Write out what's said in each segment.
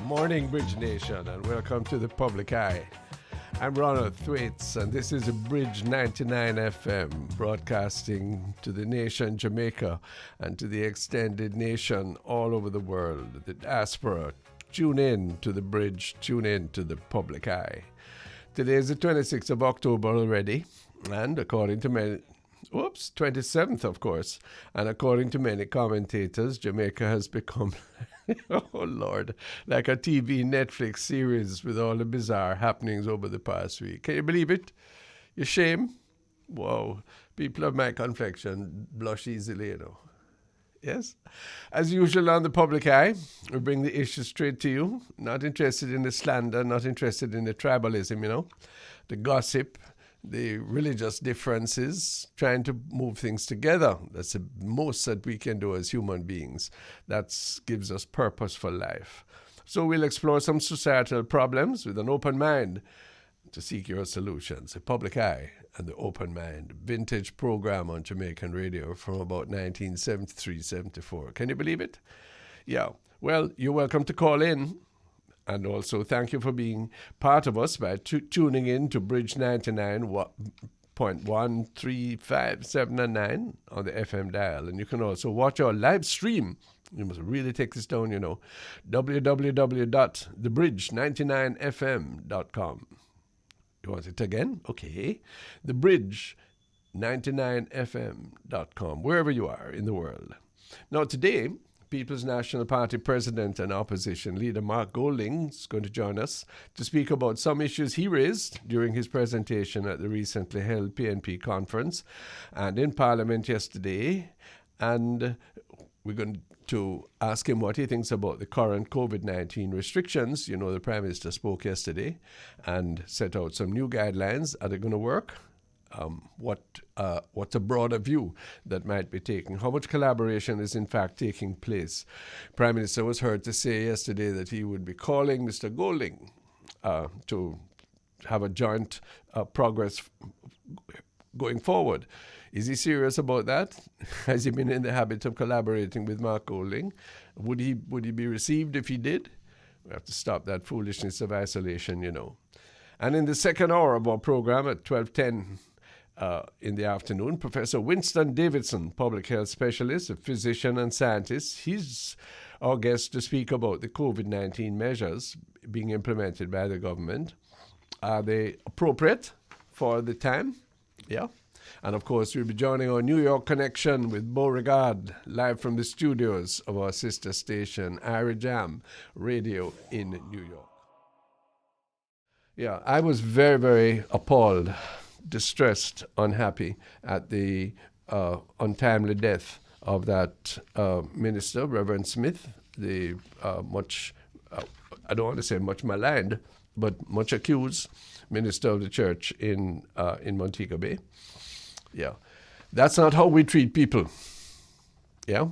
Morning, Bridge Nation, and welcome to the Public Eye. I'm Ronald Thwaites, and this is a Bridge 99 FM, broadcasting to the nation Jamaica and to the extended nation all over the world. The Diaspora, tune in to the Bridge, tune in to the Public Eye. Today is the 26th of October already, and according to many... 27th, of course. And according to many commentators, Jamaica has become, oh Lord, like a TV Netflix series with all the bizarre happenings over the past week. Can you believe it? You shame? Whoa. People of my complexion blush easily, you know. Yes? As usual on the Public Eye, we bring the issue straight to you. Not interested in the slander, not interested in the tribalism, you know, the gossip, the religious differences, trying to move things together. That's the most that we can do as human beings. That gives us purpose for life. So we'll explore some societal problems with an open mind to seek your solutions. The Public Eye and the Open Mind, vintage program on Jamaican radio from about 1973-74. Can you believe it? Yeah. Well, you're welcome to call in. And also, thank you for being part of us by tuning in to Bridge 99.13579 and 9 on the FM dial. And you can also watch our live stream. You must really take this down, you know. www.thebridge99fm.com. You want it again? Okay. Thebridge99fm.com, wherever you are in the world. Now, today, People's National Party President and Opposition Leader Mark Golding is going to join us to speak about some issues he raised during his presentation at the recently held PNP conference and in Parliament yesterday. And we're going to ask him what he thinks about the current COVID-19 restrictions. You know, the Prime Minister spoke yesterday and set out some new guidelines. Are they going to work? What's a broader view that might be taken? How much collaboration is in fact taking place? Prime Minister was heard to say yesterday that he would be calling Mr. Golding to have a joint progress going forward. Is he serious about that? Has he been in the habit of collaborating with Mark Golding? Would he be received if he did? We have to stop that foolishness of isolation, you know. And in the second hour of our program at 12:10 in the afternoon, Professor Winston Davidson, public health specialist, a physician and scientist, he's our guest to speak about the COVID-19 measures being implemented by the government. Are they appropriate for the time? Yeah. And of course, we'll be joining our New York connection with Beauregard, live from the studios of our sister station, Irie Jam Radio in New York. Yeah, I was very, very appalled, distressed, unhappy at the untimely death of that minister, Reverend Smith, the I don't want to say much maligned, but much accused minister of the church in Montego Bay. Yeah, that's not how we treat people. Yeah,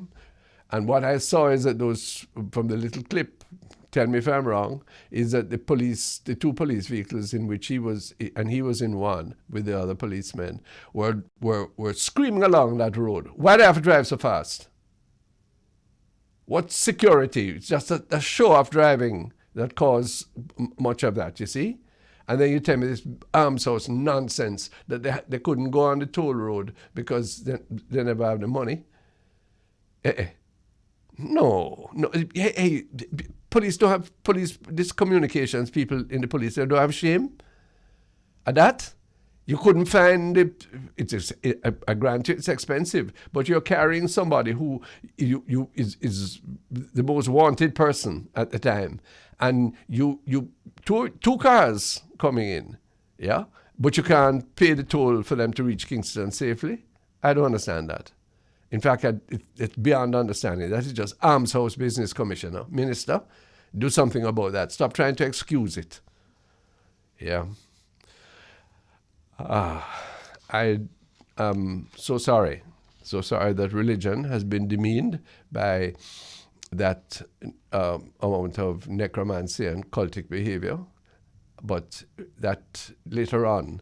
and what I saw is that those, from the little clip, tell me if I'm wrong, is that the two police vehicles in which he was, and he was in one with the other policemen, were screaming along that road. Why do they have to drive so fast? What security? It's just a show-off driving that caused much of that, you see? And then you tell me this almshouse nonsense that they couldn't go on the toll road because they never have the money. No. Hey, police don't have these communications people in the police, they don't have shame at that. You couldn't find it. I grant you it's expensive, but you're carrying somebody who is the most wanted person at the time, and you two cars coming in, yeah, but you can't pay the toll for them to reach Kingston safely. I don't understand that. In fact, it's beyond understanding. That is just almshouse business, Commissioner, Minister. Do something about that. Stop trying to excuse it. Yeah. I am so sorry that religion has been demeaned by that amount of necromancy and cultic behavior. But that later on,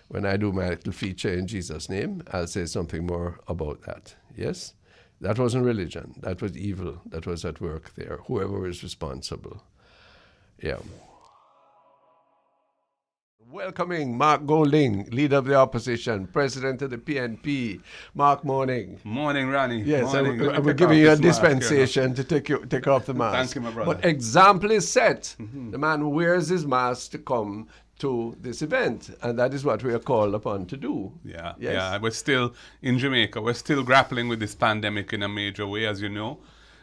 when I do my little feature in Jesus' name, I'll say something more about that. Yes? That wasn't religion. That was evil that was at work there, whoever is responsible. Yeah. Welcoming Mark Golding, leader of the opposition, president of the PNP. Mark, morning. Morning, Ronnie. Yes, morning. we're giving you a dispensation to take off the mask. Thank you, my brother. But example is set. The man wears his mask to come to this event, and that is what we are called upon to do. Yeah, yes. yeah. We're still in Jamaica. We're still grappling with this pandemic in a major way, as you know.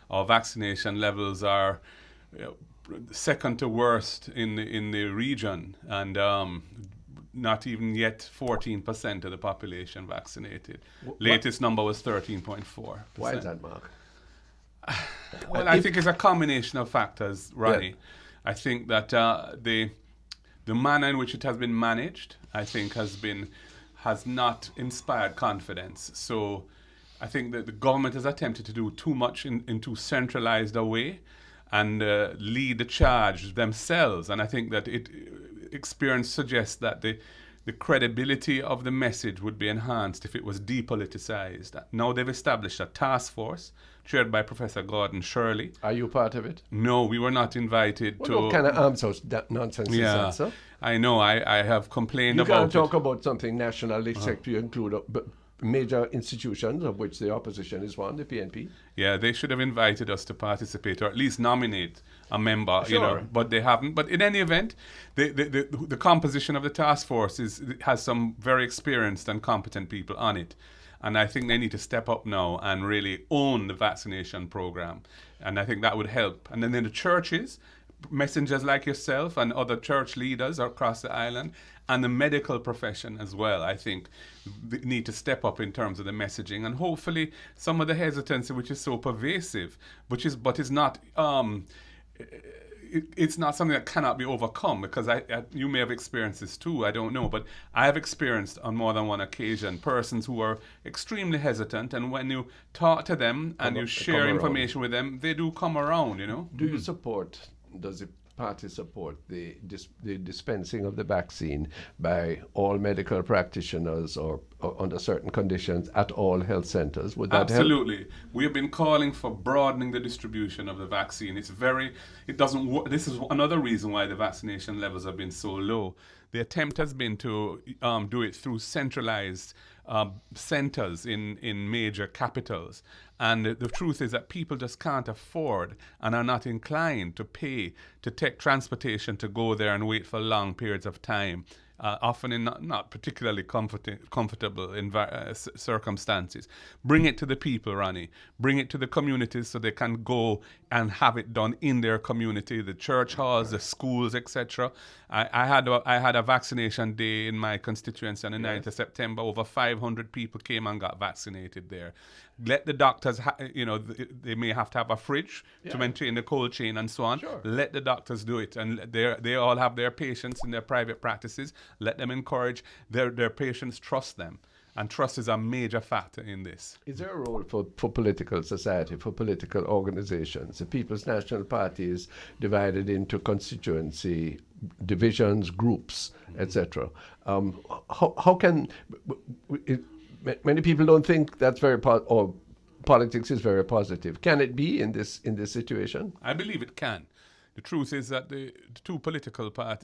Our vaccination levels are second to worst in the region, and not even yet 14% of the population vaccinated. Latest number was 13.4%. Why is that, Mark? Well, I think it's a combination of factors, Ronnie. Yeah. I think that the manner in which it has been managed, I think, has not inspired confidence. So I think that the government has attempted to do too much in too centralized a way, and lead the charge themselves. And I think that experience suggests that the credibility of the message would be enhanced if it was depoliticized. Now they've established a task force chaired by Professor Gordon Shirley. Are you part of it? No, we were not invited to. What kind of arms house nonsense is that, sir? I know. I have complained about it. You can't talk about something national except you include major institutions, of which the opposition is one, the PNP. Yeah, they should have invited us to participate, or at least nominate a member, sure. But they haven't. But in any event, the composition of the task force has some very experienced and competent people on it. And I think they need to step up now and really own the vaccination program. And I think that would help. And then in the churches, messengers like yourself and other church leaders across the island, and the medical profession as well, I think, need to step up in terms of the messaging, and hopefully some of the hesitancy which is so pervasive, but is not it's not something that cannot be overcome, because you may have experienced this too, I don't know, but I have experienced on more than one occasion persons who are extremely hesitant, and when you talk to them and you share information with them, they do come around, Do you support, does the party support the dispensing of the vaccine by all medical practitioners or under certain conditions at all health centers? Would that Absolutely. help? We have been calling for broadening the distribution of the vaccine. It doesn't work. This is another reason why the vaccination levels have been so low. The attempt has been to do it through centralized centers in major capitals. And the truth is that people just can't afford and are not inclined to pay to take transportation to go there and wait for long periods of time, often in not particularly comfortable circumstances. Bring it to the people, Ronnie. Bring it to the communities so they can go and have it done in their community, the church halls, the schools, etc. I had a vaccination day in my constituency on the 9th of September. Over 500 people came and got vaccinated there. Let the doctors, they may have to have a fridge to maintain the cold chain and so on. Sure. Let the doctors do it. And they all have their patients in their private practices. Let them encourage their patients, trust them. And trust is a major factor in this. Is there a role for political society, for political organizations? The People's National Party is divided into constituency divisions, groups, etc. How can... Many people don't think that's very or politics is very positive. Can it be in this situation? I believe it can. The truth is that the two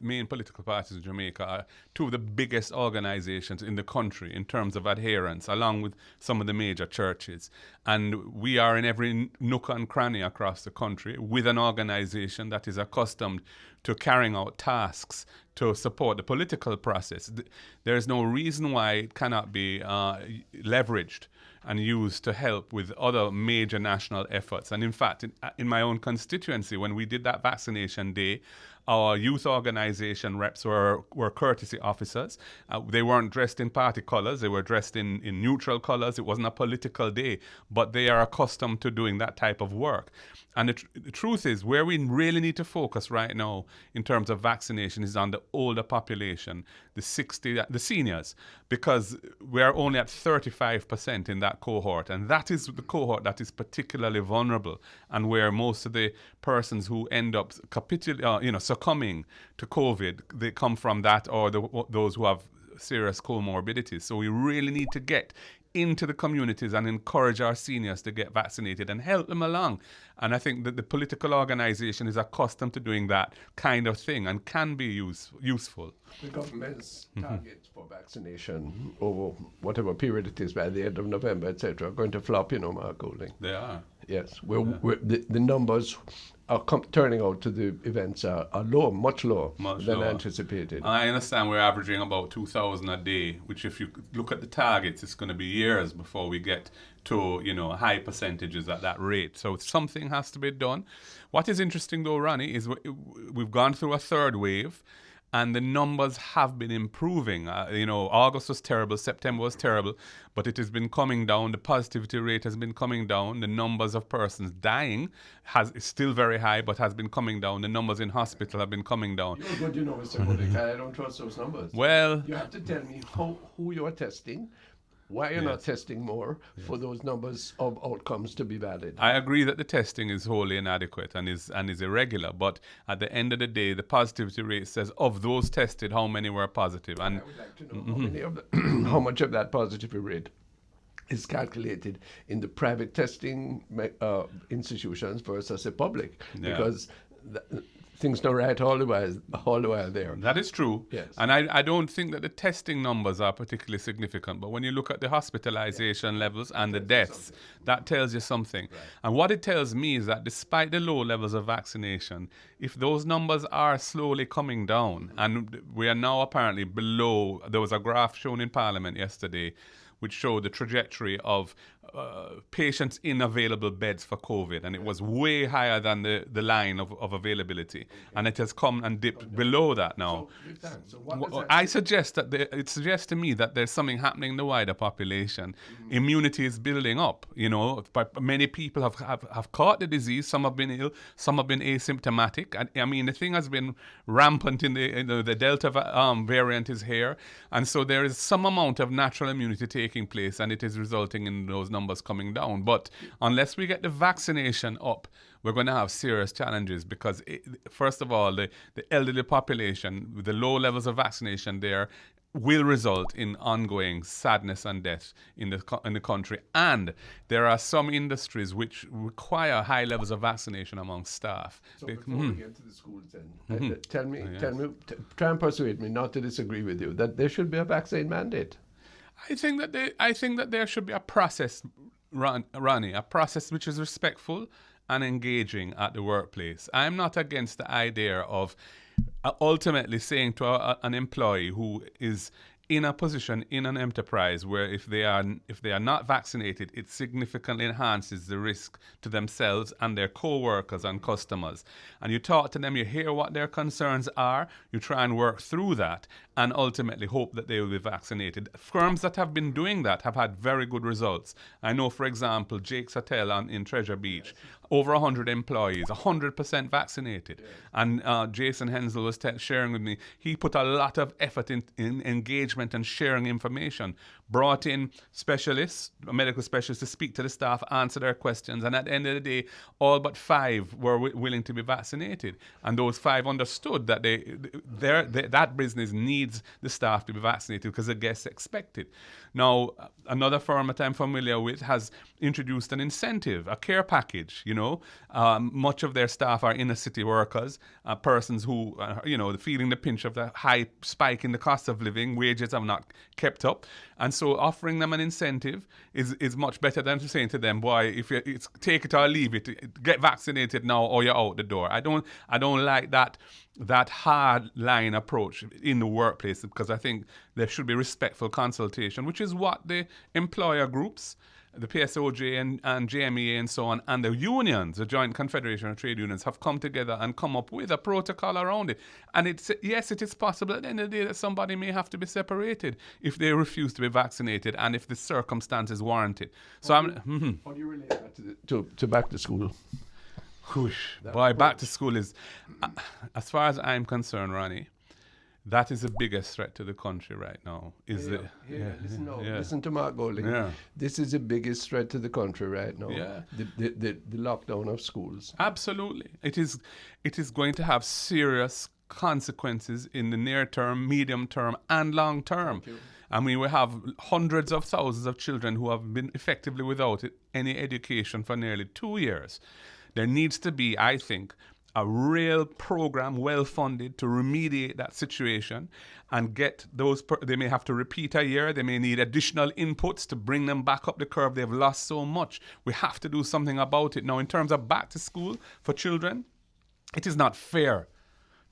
main political parties in Jamaica are two of the biggest organizations in the country in terms of adherence, along with some of the major churches. And we are in every nook and cranny across the country with an organization that is accustomed to carrying out tasks to support the political process. There is no reason why it cannot be leveraged and used to help with other major national efforts. And in fact, in my own constituency, when we did that vaccination day, our youth organization reps were courtesy officers. They weren't dressed in party colors. They were dressed in neutral colors. It wasn't a political day, but they are accustomed to doing that type of work. And the truth is, where we really need to focus right now in terms of vaccination is on the older population, the seniors, because we're only at 35% in that cohort. And that is the cohort that is particularly vulnerable, and where most of the persons who end up succumbing to COVID, they come from that, or those who have serious comorbidities. So we really need to get into the communities and encourage our seniors to get vaccinated and help them along. And I think that the political organization is accustomed to doing that kind of thing and can be useful. The government's targets for vaccination over whatever period it is by the end of November, etc., are going to flop, Mark Golding. They are. Yes. The numbers are turning out to the events are low, much lower than anticipated. I understand we're averaging about 2,000 a day, which if you look at the targets, it's going to be years before we get to, high percentages at that rate. So something has to be done. What is interesting though, Ronnie, is we've gone through a third wave, and the numbers have been improving. August was terrible, September was terrible, but it has been coming down. The positivity rate has been coming down. The numbers of persons dying is still very high, but has been coming down. The numbers in hospital have been coming down. You're good, Mr. Golding. I don't trust those numbers. Well, you have to tell me who you are testing, why you're not testing more for those numbers of outcomes to be valid. I agree that the testing is wholly inadequate and is irregular, but at the end of the day, the positivity rate says of those tested, how many were positive. And I would like to know how much of that positivity rate is calculated in the private testing institutions versus the public, because things don't right all the while there. That is true. Yes. And I don't think that the testing numbers are particularly significant, but when you look at the hospitalization levels and the deaths, that tells you something. Right. And what it tells me is that despite the low levels of vaccination, if those numbers are slowly coming down, and we are now apparently below, there was a graph shown in Parliament yesterday which showed the trajectory of patients in available beds for COVID, and it was way higher than the line of availability, and it has come and dipped below that now. So I suggest that it suggests to me that there's something happening in the wider population. Immunity is building up. But many people have caught the disease. Some have been ill. Some have been asymptomatic. And, I mean, the thing has been rampant in the Delta variant is here, and so there is some amount of natural immunity taking place, and it is resulting in those numbers coming down. But unless we get the vaccination up, we're going to have serious challenges, because first of all, the elderly population with the low levels of vaccination there will result in ongoing sadness and death in the country. And there are some industries which require high levels of vaccination among staff. So before we get to the schools then, tell me, try and persuade me not to disagree with you, that there should be a vaccine mandate. I think that there should be a process, Ronnie, a process which is respectful and engaging at the workplace. I'm not against the idea of ultimately saying to an employee who is in a position in an enterprise where if they are not vaccinated, it significantly enhances the risk to themselves and their co-workers and customers. And you talk to them, you hear what their concerns are, you try and work through that, and ultimately hope that they will be vaccinated. Firms that have been doing that have had very good results. I know, for example, Jake's Hotel in Treasure Beach, over 100 employees, 100% vaccinated. Yes. And Jason Hensel was sharing with me, he put a lot of effort in engagement and sharing information, brought in specialists, medical specialists to speak to the staff, answer their questions, and at the end of the day, all but 5 were willing to be vaccinated. And those 5 understood that that business needs the staff to be vaccinated because the guests expect it. Now, another firm that I'm familiar with has introduced an incentive, a care package. Much of their staff are inner city workers, persons who, feeling the pinch of the high spike in the cost of living. Wages have not kept up. And so offering them an incentive is much better than saying to them, boy, it's take it or leave it, get vaccinated now or you're out the door. I don't like that hard line approach in the workplace, because I think there should be respectful consultation, which is what the employer groups, the PSOJ and JMEA and so on, and the unions, the Joint Confederation of Trade Unions, have come together and come up with a protocol around it. And it is possible at the end of the day that somebody may have to be separated if they refuse to be vaccinated and if the circumstances warrant it. So how do you relate that to back to school? Back to school is, as far as I'm concerned, Ronnie, that is the biggest threat to the country right now. Listen to Mark Golding. Yeah. This is the biggest threat to the country right now. Yeah. The lockdown of schools. Absolutely. It is going to have serious consequences in the near term, medium term, and long term. I mean, we have hundreds of thousands of children who have been effectively without any education for nearly 2 years. There needs to be, I think, a real program, well-funded, to remediate that situation and get those, they may have to repeat a year, they may need additional inputs to bring them back up the curve. They've lost so much. We have to do something about it. Now, in terms of back to school for children, it is not fair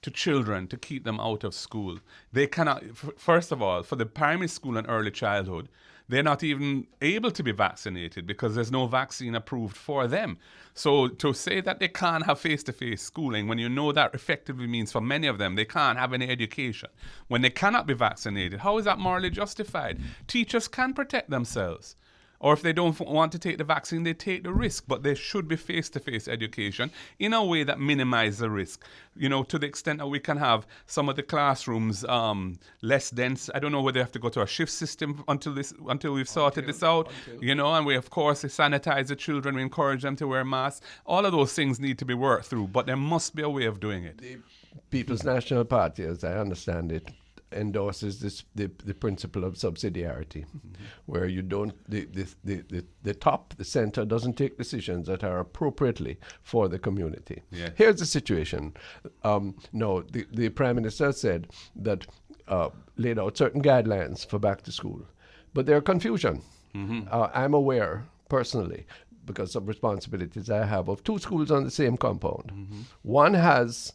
to children to keep them out of school. They cannot, first of all, for the primary school and early childhood, they're not even able to be vaccinated because there's no vaccine approved for them. So to say that they can't have face-to-face schooling, when you know that effectively means for many of them they can't have any education, when they cannot be vaccinated, how is that morally justified? Teachers can protect themselves. Or if they don't want to take the vaccine, they take the risk. But there should be face-to-face education in a way that minimizes the risk. You know, to the extent that we can have some of the classrooms less dense. I don't know whether they have to go to a shift system until we've sorted this out. You know, and we, of course, sanitize the children. We encourage them to wear masks. All of those things need to be worked through. But there must be a way of doing it. The People's National Party, as I understand it, endorses the principle of subsidiarity, where you don't the top, the center doesn't take decisions that are appropriately for the community. Yes. Here's the situation. No, the Prime Minister said that laid out certain guidelines for back to school, but there are confusion. I'm aware personally, because of responsibilities I have, of 2 schools on the same compound. One has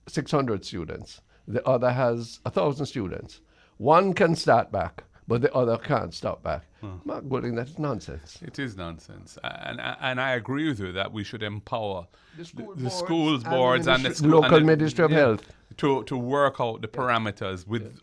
600 students. The other has 1,000 students. One can start back, but the other can't stop back. Mark Golding, that's nonsense. It is nonsense. And I agree with you that we should empower the schools boards and the local Ministry of Health to work out the parameters with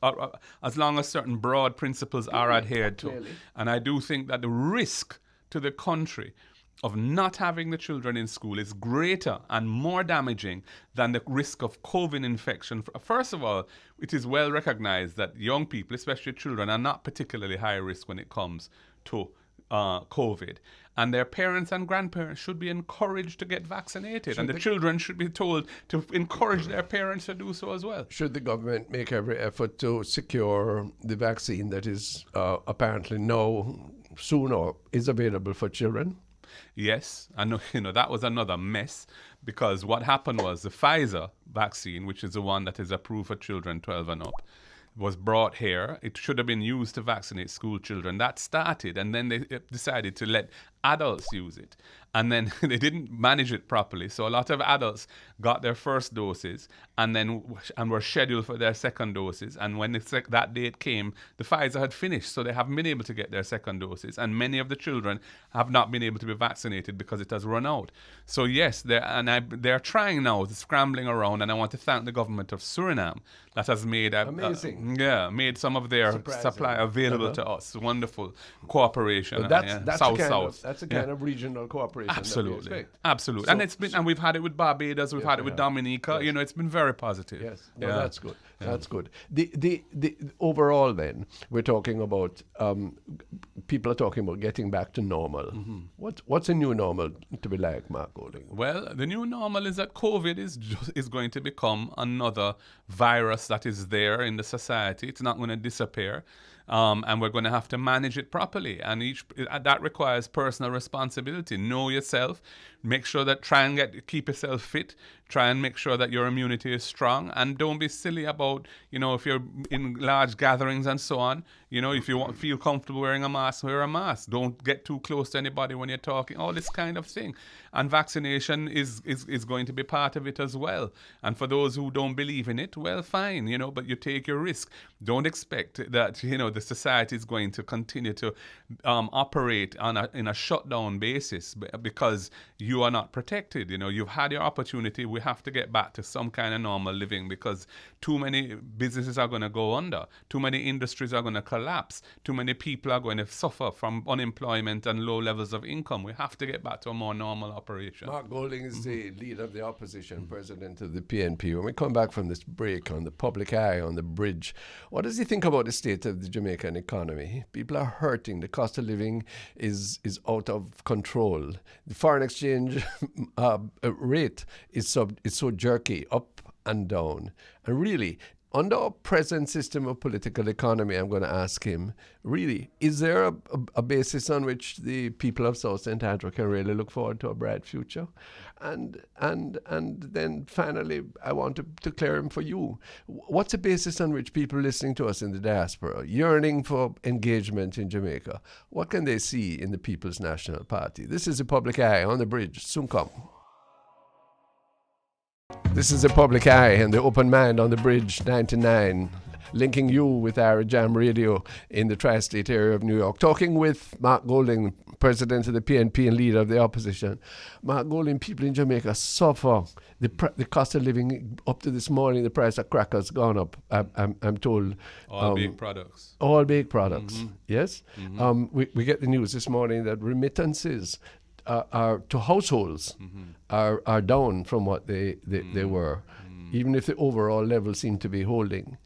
as long as certain broad principles are adhered to. Clearly. And I do think that the risk to the country of not having the children in school is greater and more damaging than the risk of COVID infection. First of all, it is well recognized that young people, especially children, are not particularly high risk when it comes to COVID. And their parents and grandparents should be encouraged to get vaccinated. And the children should be told to encourage their parents to do so as well. Should the government make every effort to secure the vaccine that is apparently now, soon, or is available for children? Yes, I know, that was another mess, because what happened was the Pfizer vaccine, which is the one that is approved for children 12 and up, was brought here. It should have been used to vaccinate school children. That started, and then they decided to let adults use it. And then they didn't manage it properly. So a lot of adults got their first doses and were scheduled for their second doses. And when that date came, the Pfizer had finished. So they haven't been able to get their second doses. And many of the children have not been able to be vaccinated because it has run out. So yes, they're trying now, scrambling around. And I want to thank the government of Suriname that has made made some of their supply available to us. Wonderful cooperation. That's South-South. That's a kind of regional cooperation. Absolutely. So, and we've had it with Barbados, we've had it with Dominica. Yes. It's been very positive. Yes, that's good. That's good. The overall, then, we're talking about people are talking about getting back to normal. What's a new normal to be like, Mark Golding? Well, the new normal is that COVID is going to become another virus that is there in the society. It's not going to disappear. And we're going to have to manage it properly. And that requires personal responsibility. Know yourself. Make sure that keep yourself fit. Try and make sure that your immunity is strong. And don't be silly about, if you're in large gatherings and so on, if you feel comfortable wearing a mask, wear a mask. Don't get too close to anybody when you're talking, all this kind of thing. And vaccination is going to be part of it as well. And for those who don't believe in it, well, fine, but you take your risk. Don't expect that, the society is going to continue to operate in a shutdown basis because you are not protected. You've had your opportunity. We have to get back to some kind of normal living because too many businesses are going to go under. Too many industries are going to collapse. Too many people are going to suffer from unemployment and low levels of income. We have to get back to a more normal operation. Mark Golding is the leader of the opposition, president of the PNP. When we come back from this break on the public eye, on the bridge, what does he think about the state of the Jamaican economy? People are hurting. The cost of living is out of control. The foreign exchange rate is so jerky, up and down. And really, under our present system of political economy, I'm going to ask him, really, is there a basis on which the people of South St. Andrew can really look forward to a bright future? And then finally, I want to clear him for you. What's the basis on which people listening to us in the diaspora, yearning for engagement in Jamaica, what can they see in the People's National Party? This is the Public Eye on the Bridge. Soon come. This is the Public Eye and the Open Mind on the Bridge 99, linking you with Irie Jam Radio in the tri-state area of New York. Talking with Mark Golding, president of the PNP and leader of the opposition. Mark Golding, people in Jamaica suffer. The cost of living, up to this morning, the price of crackers gone up, I'm told. All baked products. All baked products, Mm-hmm. yes. Mm-hmm. We get the news this morning that remittances are to households are down from what they were, even if the overall level seemed to be holding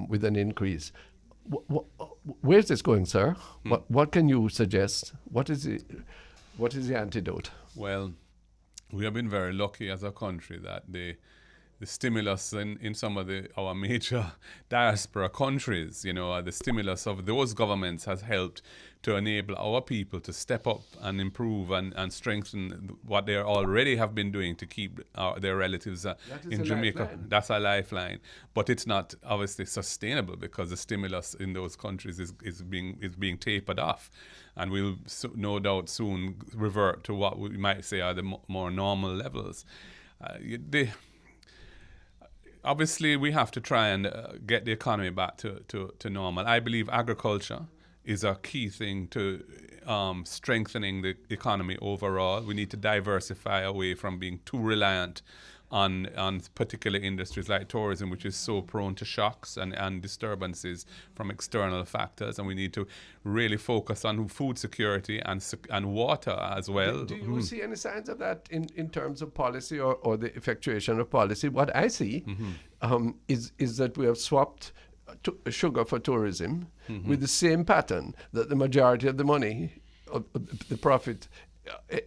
with an increase. Where's this going, sir? What can you suggest? What is the antidote? Well, we have been very lucky as a country that the stimulus in some of our major diaspora countries, the stimulus of those governments has helped to enable our people to step up and improve and strengthen what they already have been doing to keep their relatives in Jamaica. Lifeline. That's a lifeline. But it's not obviously sustainable because the stimulus in those countries is being tapered off. And we'll no doubt soon revert to what we might say are the more normal levels. Obviously, we have to try and get the economy back to normal. I believe agriculture is a key thing to strengthening the economy overall. We need to diversify away from being too reliant on particular industries like tourism, which is so prone to shocks and disturbances from external factors. And we need to really focus on food security and water as well. Do you see any signs of that in terms of policy or the effectuation of policy? What I see is that we have swapped sugar for tourism with the same pattern, that the majority of the money, of the profit,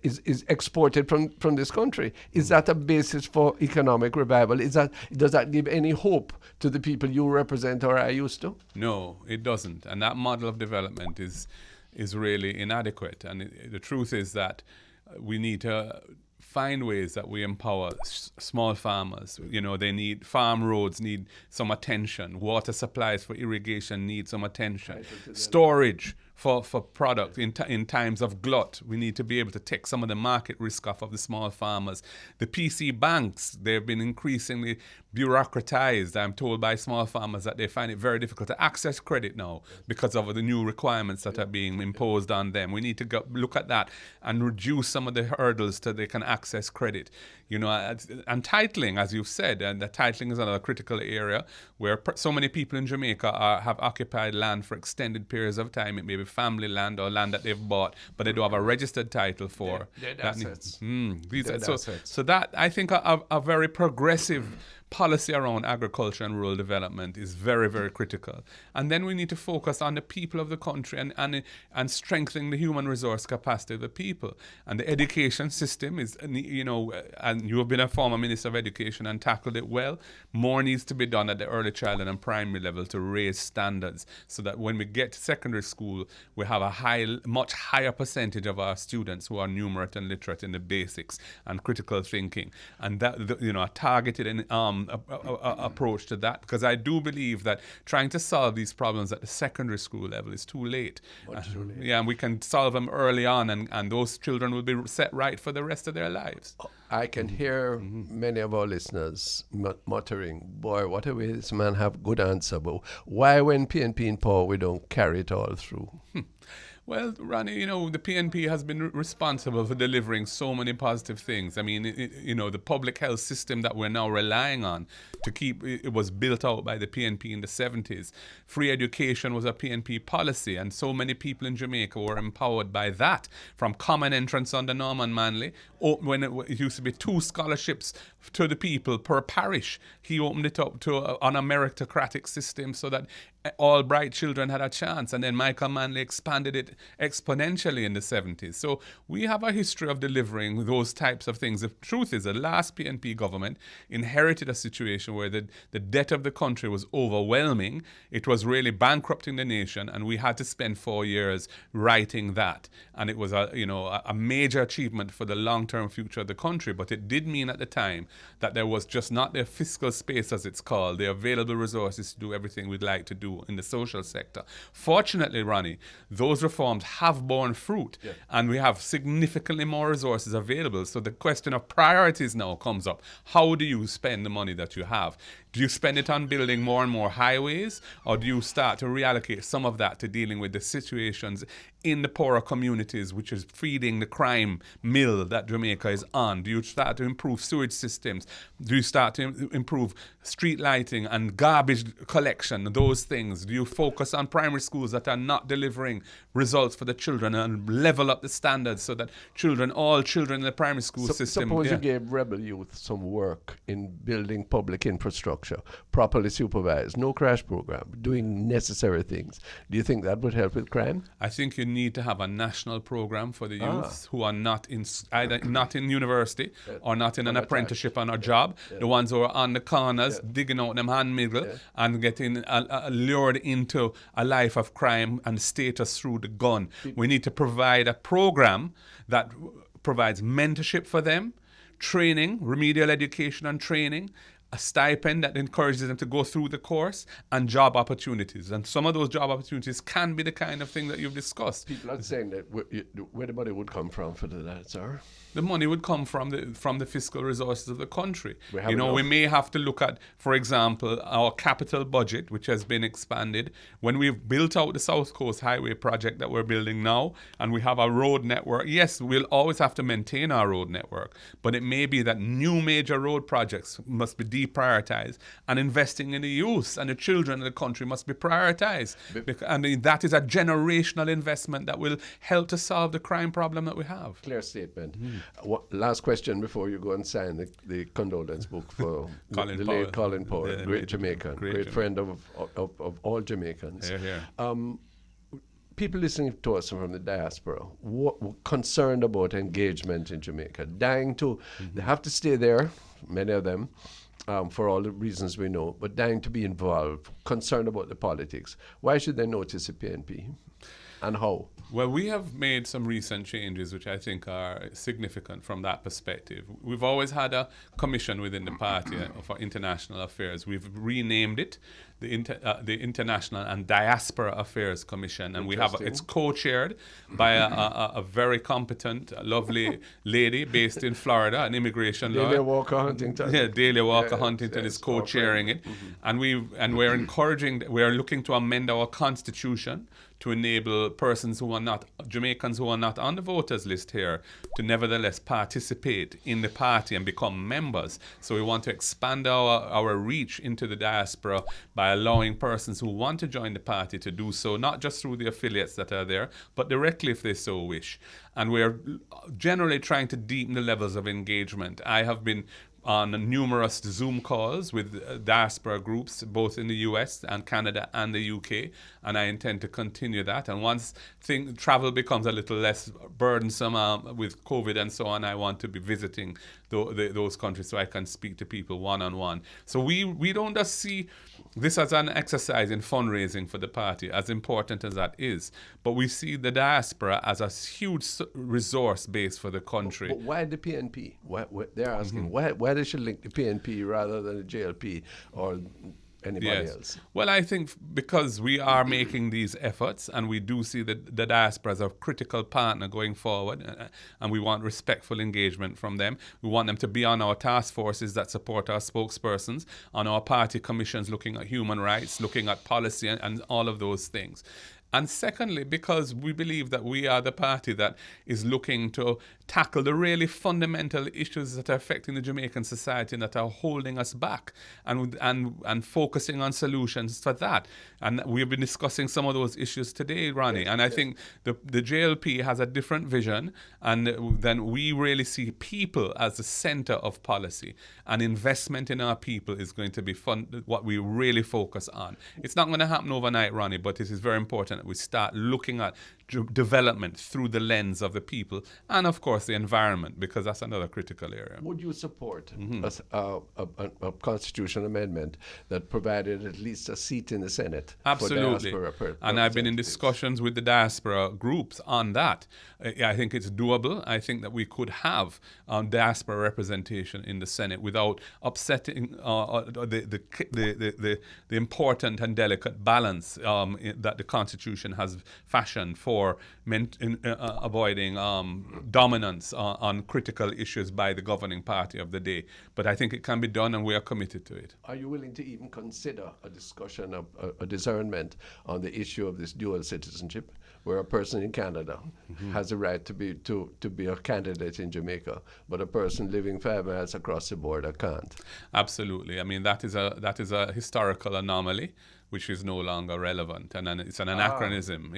is exported from this country. Is that a basis for economic revival? Does that give any hope to the people you represent or I used to? No, it doesn't. And that model of development is really inadequate. And the truth is that we need to find ways that we empower small farmers. They need farm roads, need some attention. Water supplies for irrigation need some attention. Storage for product in times of glut. We need to be able to take some of the market risk off of the small farmers. The PC banks, they've been increasingly bureaucratized. I'm told by small farmers that they find it very difficult to access credit now because of the new requirements that are being imposed on them. We need to look at that and reduce some of the hurdles so they can access credit. And titling, as you've said, and the titling is another critical area where so many people in Jamaica have occupied land for extended periods of time. It may be family land or land that they've bought, but they don't have a registered title for. Dead assets. So that, I think, a very progressive policy around agriculture and rural development is very, very critical. And then we need to focus on the people of the country and strengthening the human resource capacity of the people. And the education system is, and you have been a former Minister of Education and tackled it well. More needs to be done at the early childhood and primary level to raise standards so that when we get to secondary school, we have a much higher percentage of our students who are numerate and literate in the basics and critical thinking. And that, a targeted and approach to that, because I do believe that trying to solve these problems at the secondary school level is too late. Too late. And we can solve them early on, and those children will be set right for the rest of their lives. I can hear many of our listeners muttering, boy, what a way this man have good answer, but why when PNP in power we don't carry it all through? Well, Ronnie, the PNP has been responsible for delivering so many positive things. I mean, the public health system that we're now relying on to keep, it was built out by the PNP in the 70s. Free education was a PNP policy, and so many people in Jamaica were empowered by that. From common entrance under Norman Manley, when it used to be 2 scholarships to the people per parish, he opened it up to an meritocratic system so that all bright children had a chance. And then Michael Manley expanded it exponentially in the 70s. So we have a history of delivering those types of things. The truth is, the last PNP government inherited a situation where the debt of the country was overwhelming. It was really bankrupting the nation, and we had to spend 4 years righting that. And it was a major achievement for the long-term future of the country. But it did mean at the time that there was just not the fiscal space, as it's called, the available resources to do everything we'd like to do in the social sector. Fortunately, Ronnie, those reforms have borne fruit, and we have significantly more resources available. So the question of priorities now comes up. How do you spend the money that you have? Do you spend it on building more and more highways, or do you start to reallocate some of that to dealing with the situations in the poorer communities, which is feeding the crime mill that Jamaica is on? Do you start to improve sewage systems? Do you start to improve street lighting and garbage collection, those things? Do you focus on primary schools that are not delivering results for the children and level up the standards so that all children in the primary school system... Suppose you gave rebel youth some work in building public infrastructure, properly supervised, no crash program, doing necessary things. Do you think that would help with crime? I think you need to have a national program for the youth who are either not in university or not in an apprenticeship on a job. The ones who are on the corners digging out them hand middle and getting lured into a life of crime and status through the gun. We need to provide a program that provides mentorship for them, training, remedial education and training, a stipend that encourages them to go through the course, and job opportunities. And some of those job opportunities can be the kind of thing that you've discussed. People are saying that where the money would come from for that, sir? The money would come from the fiscal resources of the country. We may have to look at, for example, our capital budget, which has been expanded. When we've built out the South Coast Highway project that we're building now, and we have a road network, yes, we'll always have to maintain our road network, but it may be that new major road projects must be deprioritized, and investing in the youth and the children of the country must be prioritized. And that is a generational investment that will help to solve the crime problem that we have. Clear statement. Last question before you go and sign the condolence book for the late Colin Powell, great Jamaican, great friend of all Jamaicans. People listening to us from the diaspora, concerned about engagement in Jamaica, they have to stay there, many of them, for all the reasons we know, but dying to be involved, concerned about the politics. Why should they notice a PNP? And how? Well, we have made some recent changes which I think are significant from that perspective. We've always had a commission within the party for international affairs. We've renamed it the International and Diaspora Affairs Commission, and it's co-chaired by a very competent, lovely lady based in Florida, an immigration lawyer. Delia Walker Huntington. Yeah, Delia Walker Huntington is co-chairing it, and we're looking to amend our constitution to enable persons who are not Jamaicans who are not on the voters list here to nevertheless participate in the party and become members. So we want to expand our reach into the diaspora by allowing persons who want to join the party to do so, not just through the affiliates that are there, but directly if they so wish. And we're generally trying to deepen the levels of engagement. I have been on numerous Zoom calls with diaspora groups, both in the US and Canada and the UK, and I intend to continue that. And once travel becomes a little less burdensome with COVID and so on, I want to be visiting those countries so I can speak to people one-on-one. So we don't just see this as an exercise in fundraising for the party, as important as that is, but we see the diaspora as a huge resource base for the country. But why the PNP? They're asking why they should link the PNP rather than the JLP or anybody else? Well, I think because we are making these efforts and we do see the diaspora as a critical partner going forward, and we want respectful engagement from them. We want them to be on our task forces that support our spokespersons, on our party commissions looking at human rights, looking at policy and all of those things. And secondly, because we believe that we are the party that is looking to tackle the really fundamental issues that are affecting the Jamaican society and that are holding us back, and focusing on solutions for that. And we've been discussing some of those issues today, Ronnie. And I think the JLP has a different vision, and then we really see people as the center of policy, and investment in our people is going to be what we really focus on. It's not going to happen overnight, Ronnie, but it is very important that we start looking at development through the lens of the people and, of course, the environment, because that's another critical area. Would you support a constitutional amendment that provided at least a seat in the Senate? Absolutely. For diaspora and I've been in discussions with the diaspora groups on that. I think it's doable. I think that we could have diaspora representation in the Senate without upsetting the important and delicate balance that the Constitution has fashioned for avoiding dominance on critical issues by the governing party of the day. But I think it can be done, and we are committed to it. Are you willing to even consider a discussion of a discernment on the issue of this dual citizenship, where a person in Canada has a right to be a candidate in Jamaica, but a person living 5 miles across the border can't? Absolutely. I mean, that is a historical anomaly which is no longer relevant, and it's an anachronism.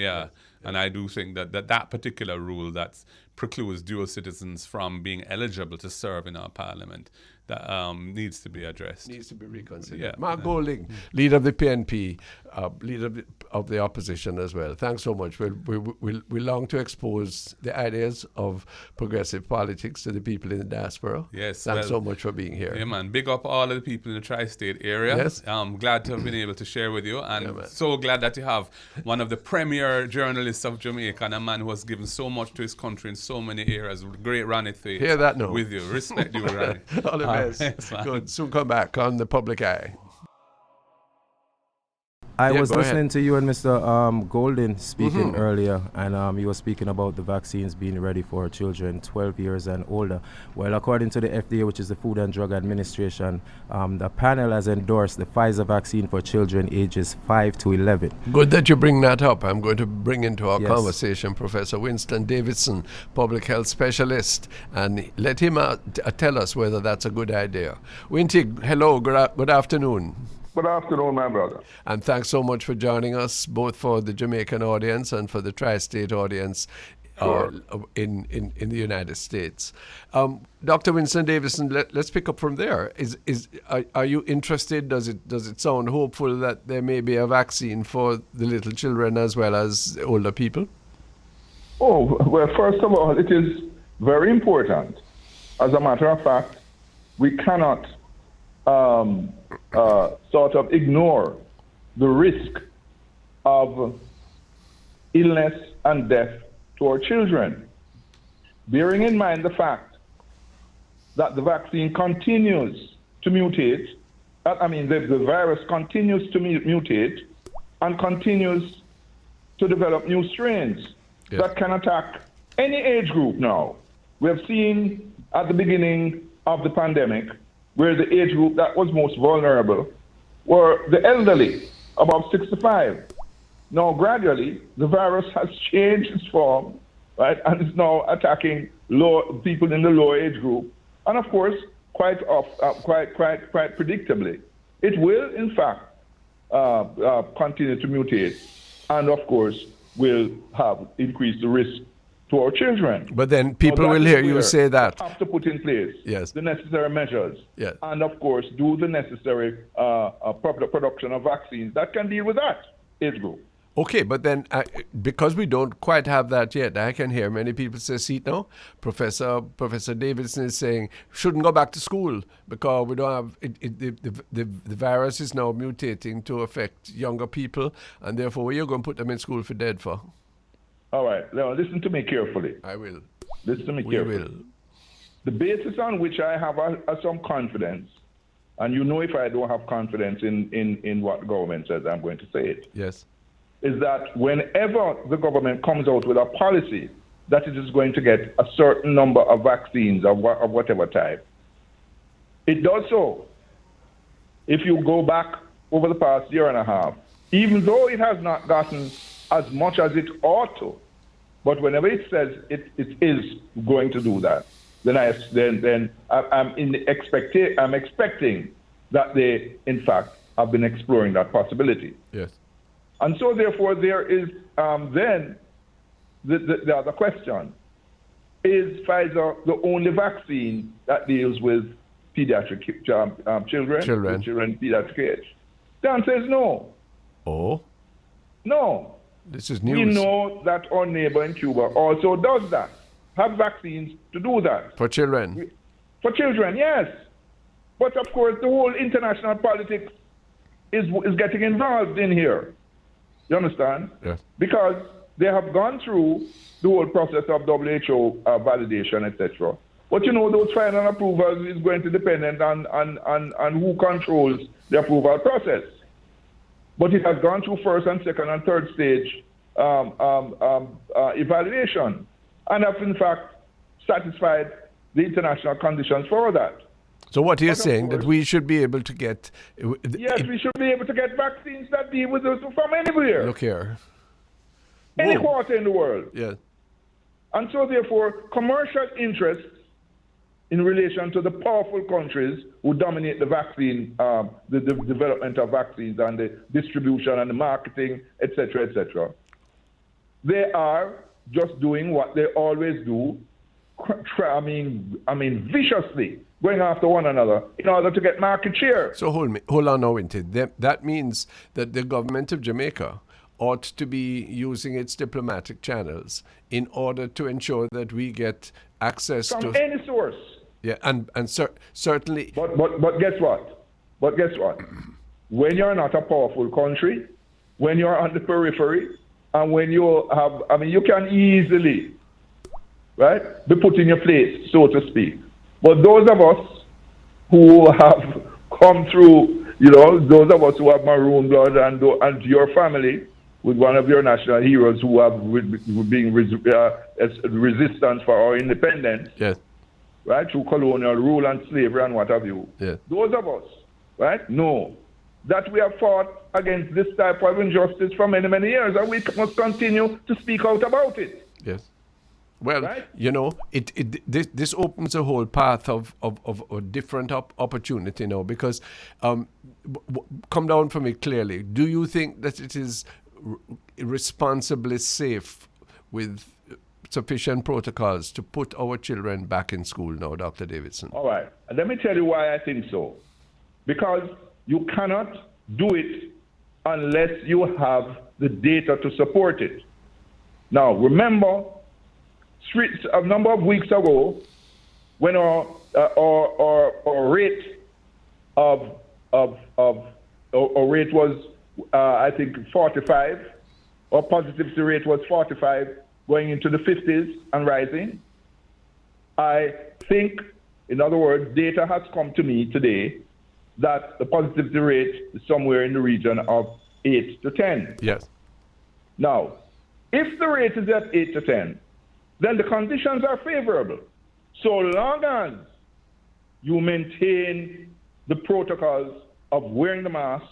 And I do think that particular rule that precludes dual citizens from being eligible to serve in our parliament, that needs to be addressed. Needs to be reconsidered. Yeah. Mark Golding, leader of the PNP, leader of the opposition as well. Thanks so much. We long to expose the ideas of progressive politics to the people in the diaspora. Yes. Thanks so much for being here. Yeah, man. Big up all of the people in the tri-state area. Yes. I'm glad to have been able to share with you, and so glad that you have one of the premier journalists of Jamaica and a man who has given so much to his country in so many areas. Great Ronnie Thwaites. Hear that now? With you. Respect you, Ronnie. All the best. Yes, Good. Soon come back on the Public Eye. I was listening to you and Mr. Golden speaking earlier, and you were speaking about the vaccines being ready for children 12 years and older. Well, according to the FDA, which is the Food and Drug Administration, the panel has endorsed the Pfizer vaccine for children ages 5 to 11. Good that you bring that up. I'm going to bring into our conversation Professor Winston Davidson, public health specialist, and let him tell us whether that's a good idea. Winty, hello, good afternoon. Good afternoon, my brother. And thanks so much for joining us, both for the Jamaican audience and for the tri-state audience in the United States. Dr. Winston Davison, let's pick up from there. Are you interested? Does it sound hopeful that there may be a vaccine for the little children as well as the older people? Oh, well, first of all, it is very important. As a matter of fact, we cannot sort of ignore the risk of illness and death to our children, bearing in mind the fact that the vaccine continues to mutate. The virus continues to mutate and continues to develop new strains that can attack any age group now. We have seen at the beginning of the pandemic where the age group that was most vulnerable were the elderly, above 65. Now, gradually, the virus has changed its form, right, and is now attacking people in the lower age group. And of course, quite predictably, it will, in fact, continue to mutate, and of course, will have increased the risk to our children. But then people will hear you say that. Have to put in place the necessary measures, and of course, do the necessary production of vaccines that can deal with that age group. Okay, but then because we don't quite have that yet, I can hear many people say, see now, Professor Davidson is saying, shouldn't go back to school because we don't have, the virus is now mutating to affect younger people, and therefore where you're going to put them in school for dead for? All right, now listen to me carefully. I will. Listen to me carefully. We will. The basis on which I have some confidence, and you know if I don't have confidence in what the government says, I'm going to say it. Yes. Is that whenever the government comes out with a policy that it is going to get a certain number of vaccines of whatever type, it does so. If you go back over the past year and a half, even though it has not gotten as much as it ought to, but whenever it says it is going to do that, then I'm expecting that they, in fact, have been exploring that possibility. Yes. And so, therefore, there is then the other question. Is Pfizer the only vaccine that deals with pediatric children pediatric age? The answer is no. Oh? No. This is We news. know that our neighbor in Cuba also does that, have vaccines to do that. For children. For children, yes. But of course, the whole international politics is getting involved in here. You understand? Yes. Because they have gone through the whole process of WHO validation, etc. But you know, those final approvals is going to depend on who controls the approval process. But it has gone through first and second and third stage evaluation, and have in fact satisfied the international conditions for that. So what you're But of saying, that course- we should be able to get... Yes, we should be able to get vaccines that deal with us from anywhere, Look here. any Whoa. quarter in the world. Yeah. And so therefore, commercial interests in relation to the powerful countries who dominate the vaccine, the development of vaccines and the distribution and the marketing, etc., they are just doing what they always do, viciously going after one another in order to get market share. So hold on now, Winty. That means that the government of Jamaica ought to be using its diplomatic channels in order to ensure that we get access From to... any source. Yeah, and certainly... But guess what? When you're not a powerful country, when you're on the periphery, and when you have, you can easily, right, be put in your place, so to speak. But those of us who have come through, those of us who have maroon blood and your family with one of your national heroes who have been resistance for our independence, Yes. right, through colonial rule and slavery and what have you. Yeah. Those of us, right, know that we have fought against this type of injustice for many, many years, and we must continue to speak out about it. Yes. Well, Right? this opens a whole path of a different opportunity now, because come down from it clearly. Do you think that it is responsibly safe with sufficient protocols to put our children back in school now, Dr. Davidson? All right. And let me tell you why I think so. Because you cannot do it unless you have the data to support it. Now, remember, a number of weeks ago, when our rate our rate was, I think, 45, our positivity rate was 45, going into the 50s and rising. I think, in other words, data has come to me today that the positivity rate is somewhere in the region of 8 to 10. Yes. Now, if the rate is at 8 to 10, then the conditions are favorable, so long as you maintain the protocols of wearing the mask,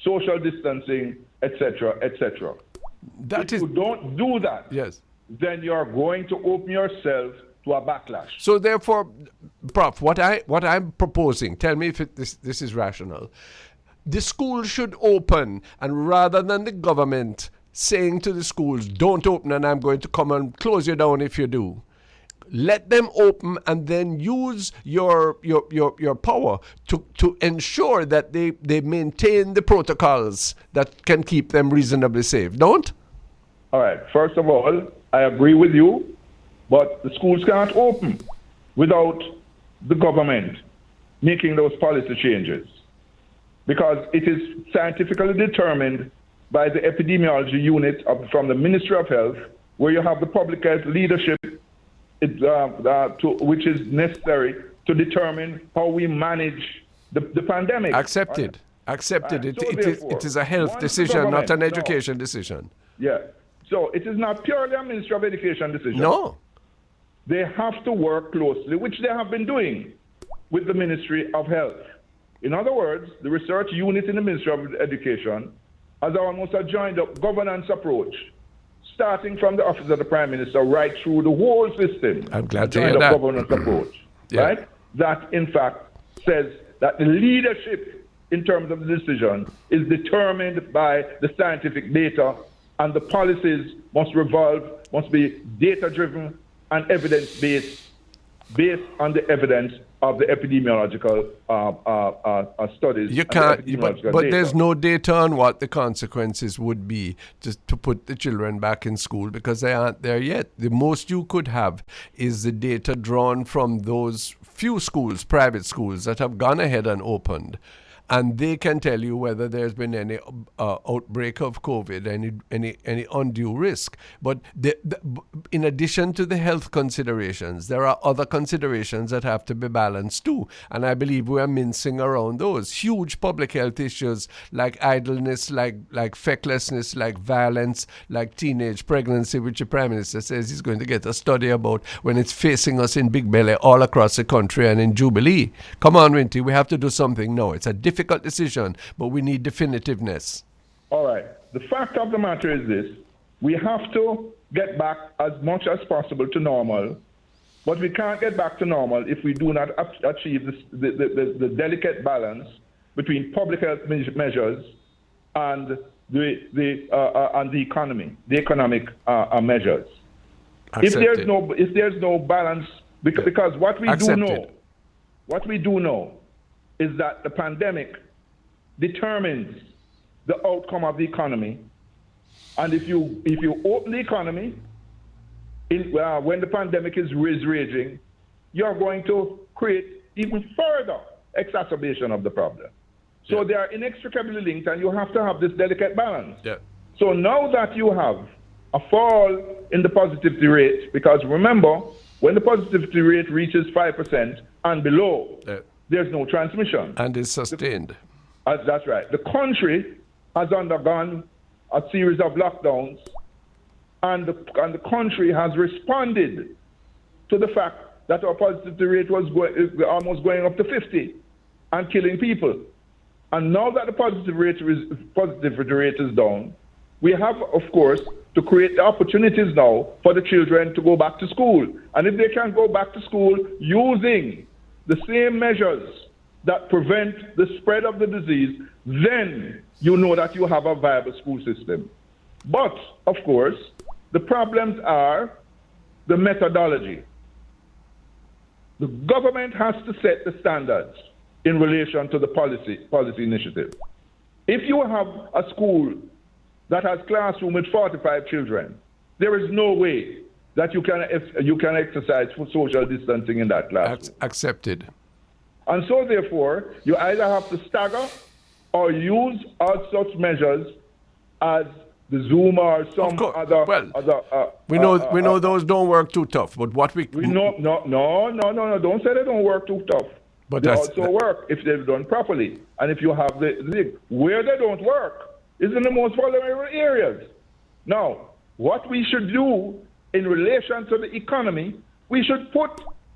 social distancing, etc., etc. If you don't do that, Yes. then you're going to open yourself to a backlash. So therefore, Prof, what I'm proposing, tell me if this is rational. The school should open, and rather than the government saying to the schools, don't open and I'm going to come and close you down if you do, let them open and then use your power to ensure that they maintain the protocols that can keep them reasonably safe. Don't? All right. First of all, I agree with you, but the schools can't open without the government making those policy changes, because it is scientifically determined by the epidemiology unit from the Ministry of Health, where you have the public health leadership, which is necessary to determine how we manage the pandemic. Accepted. Right? Accepted. Right. So It is a health once decision, not an no. education decision. Yeah. So it is not purely a Ministry of Education decision. No. They have to work closely, which they have been doing, with the Ministry of Health. In other words, the research unit in the Ministry of Education has almost a joined up governance approach, starting from the Office of the Prime Minister right through the whole system. I'm glad to joined hear up that. governance approach, Yeah. right? That, in fact, says that the leadership in terms of the decision is determined by the scientific data, and the policies must be data-driven and evidence-based based on the evidence of the epidemiological studies. You can't, but there's no data on what the consequences would be to put the children back in school because they aren't there yet. The most you could have is the data drawn from those few schools, private schools, that have gone ahead and opened. And they can tell you whether there's been any outbreak of COVID, any undue risk. But in addition to the health considerations, there are other considerations that have to be balanced too. And I believe we are mincing around those. Huge public health issues like idleness, like fecklessness, like violence, like teenage pregnancy, which the Prime Minister says he's going to get a study about when it's facing us in Big Belly all across the country and in Jubilee. Come on, Rinty, we have to do something now. It's a difficult decision, but we need definitiveness. All right. The fact of the matter is this. We have to get back as much as possible to normal, but we can't get back to normal if we do not achieve the delicate balance between public health measures and the economy, the economic measures. Accepted. If there's no balance, because what we do know is that the pandemic determines the outcome of the economy, and if you open the economy when the pandemic is raging, you're going to create even further exacerbation of the problem. So they are inextricably linked, and you have to have this delicate balance. Yeah. So now that you have a fall in the positivity rate, because remember, when the positivity rate reaches 5% and below, there's no transmission. And it's sustained. That's right. The country has undergone a series of lockdowns, and the country has responded to the fact that our positivity rate was almost going up to 50 and killing people. And now that the positivity rate is down, we have, of course, to create the opportunities now for the children to go back to school. And if they can go back to school using the same measures that prevent the spread of the disease, then you know that you have a viable school system. But, of course, the problems are the methodology. The government has to set the standards in relation to the policy initiative. If you have a school that has a classroom with 45 children, there is no way that you can exercise for social distancing in that classroom. Accepted. And so, therefore, you either have to stagger or use all such measures as the Zoom or some other. Well, we know those don't work too tough, but what we know, no, don't say they don't work too tough. But they also work if they're done properly, and if you have where they don't work is in the most vulnerable areas. Now, what we should do in relation to the economy, we should put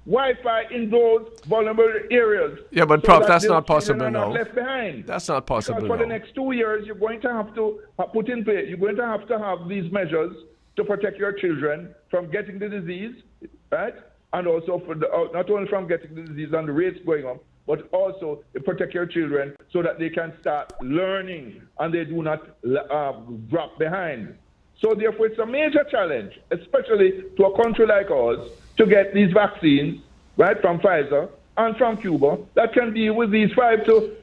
Wi-Fi in those vulnerable areas. Yeah, but Prof, that's not possible now. Left behind. That's not possible because for now. the next 2 years, you're going to have to put in place. You're going to have these measures to protect your children from getting the disease, right? And also for not only from getting the disease and the rates going up, but also to protect your children so that they can start learning and they do not drop behind. So therefore, it's a major challenge, especially to a country like ours, to get these vaccines, right, from Pfizer and from Cuba that can deal with these 5 to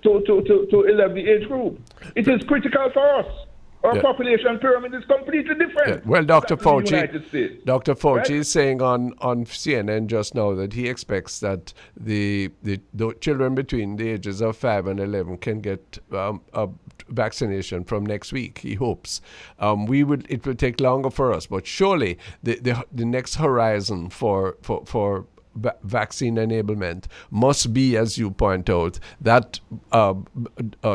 11 age group. It is critical for us. Our population pyramid is completely different. Yeah. Well, Dr. Fauci right? is saying on CNN just now that he expects that the children between the ages of 5 and 11 can get a vaccination from next week. He hopes. It will take longer for us, but surely the next horizon for vaccine enablement must be, as you point out, that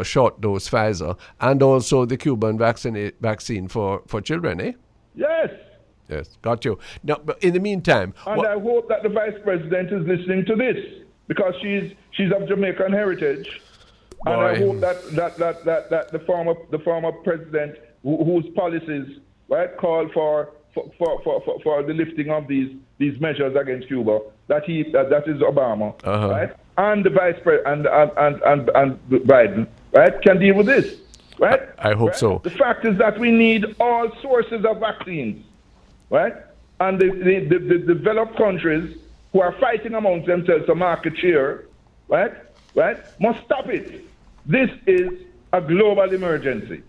short dose Pfizer and also the Cuban vaccine for children, eh? Yes. Yes, got you. Now, but in the meantime, and I hope that the Vice President is listening to this because she's of Jamaican heritage, and I hope that the former president whose policies right call for the lifting of these measures against Cuba, that is Obama, right, and the Vice President and Biden, right, can deal with this, right? I hope so. The fact is that we need all sources of vaccines, right, and the developed countries who are fighting amongst themselves for market share, right, must stop it. This is a global emergency.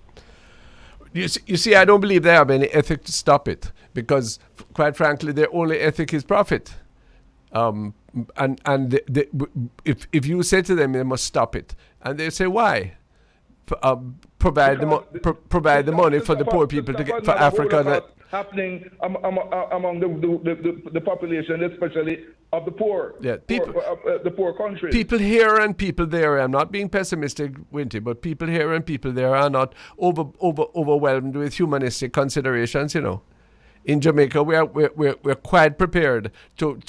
You see, I don't believe they have any ethic to stop it because, quite frankly, their only ethic is profit. If you say to them they must stop it, and they say why, provide the money for the poor people to get for Africa. That happening among the population, especially of the poor. Yeah, people, the poor countries. People here and people there. I'm not being pessimistic, Winty, but people here and people there are not overwhelmed with humanistic considerations. You know, in Jamaica, we're quite prepared to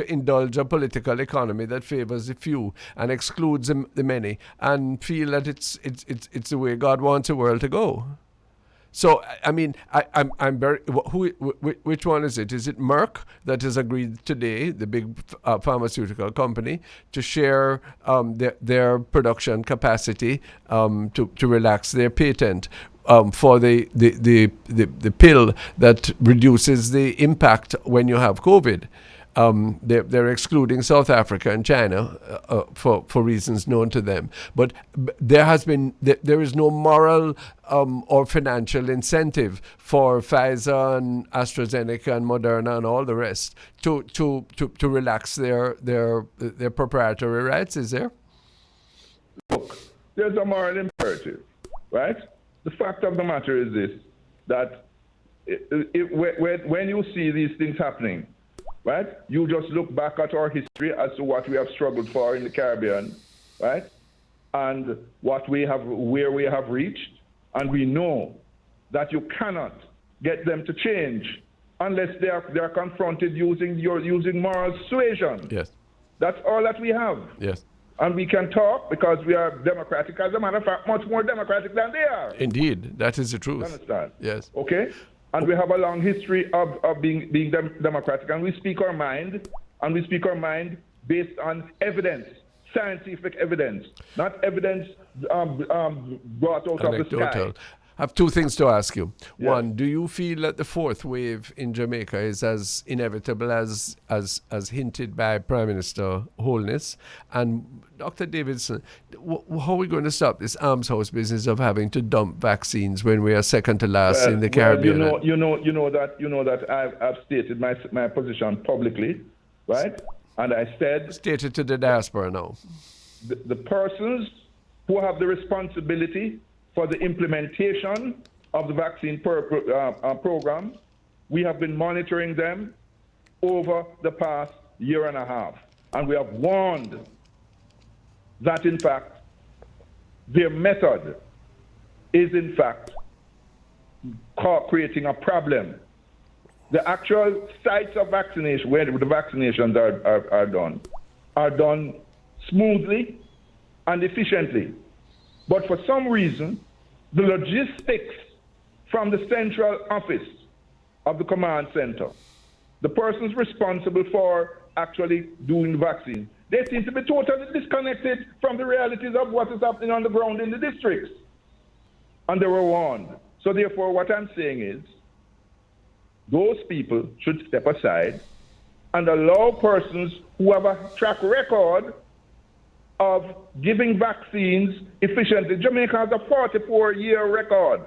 indulge a political economy that favors the few and excludes the many, and feel that it's the way God wants the world to go. So, I mean, I'm very. Which one is it? Is it Merck that has agreed today, the big pharmaceutical company, to share their production capacity to relax their patent for the pill that reduces the impact when you have COVID? They're excluding South Africa and China for reasons known to them. But there is no moral or financial incentive for Pfizer and AstraZeneca and Moderna and all the rest to relax their proprietary rights, is there? Look, there's a moral imperative, right? The fact of the matter is this, that when you see these things happening, right? You just look back at our history as to what we have struggled for in the Caribbean, right? And where we have reached, and we know that you cannot get them to change unless they are confronted using moral suasion. Yes. That's all that we have. Yes. And we can talk because we are democratic. As a matter of fact, much more democratic than they are. Indeed, that is the truth. You understand? Yes. Okay. And we have a long history of being democratic, and we speak our mind, based on evidence, scientific evidence, not evidence brought out of the sky. I have two things to ask you. Yes. One, do you feel that the fourth wave in Jamaica is as inevitable as hinted by Prime Minister Holness? And Dr. Davidson, how are we going to stop this arms house business of having to dump vaccines when we are second to last in the Caribbean? You know that I've stated my position publicly, right? And I said, stated to the diaspora now. The persons who have the responsibility for the implementation of the vaccine program, we have been monitoring them over the past year and a half. And we have warned that, in fact, their method is, in fact, creating a problem. The actual sites of vaccination, where the vaccinations are done smoothly and efficiently. But for some reason, the logistics from the central office of the command center, the persons responsible for actually doing the vaccine, they seem to be totally disconnected from the realities of what is happening on the ground in the districts. And they were warned. So therefore, what I'm saying is, those people should step aside and allow persons who have a track record of giving vaccines efficiently. Jamaica has a 44-year record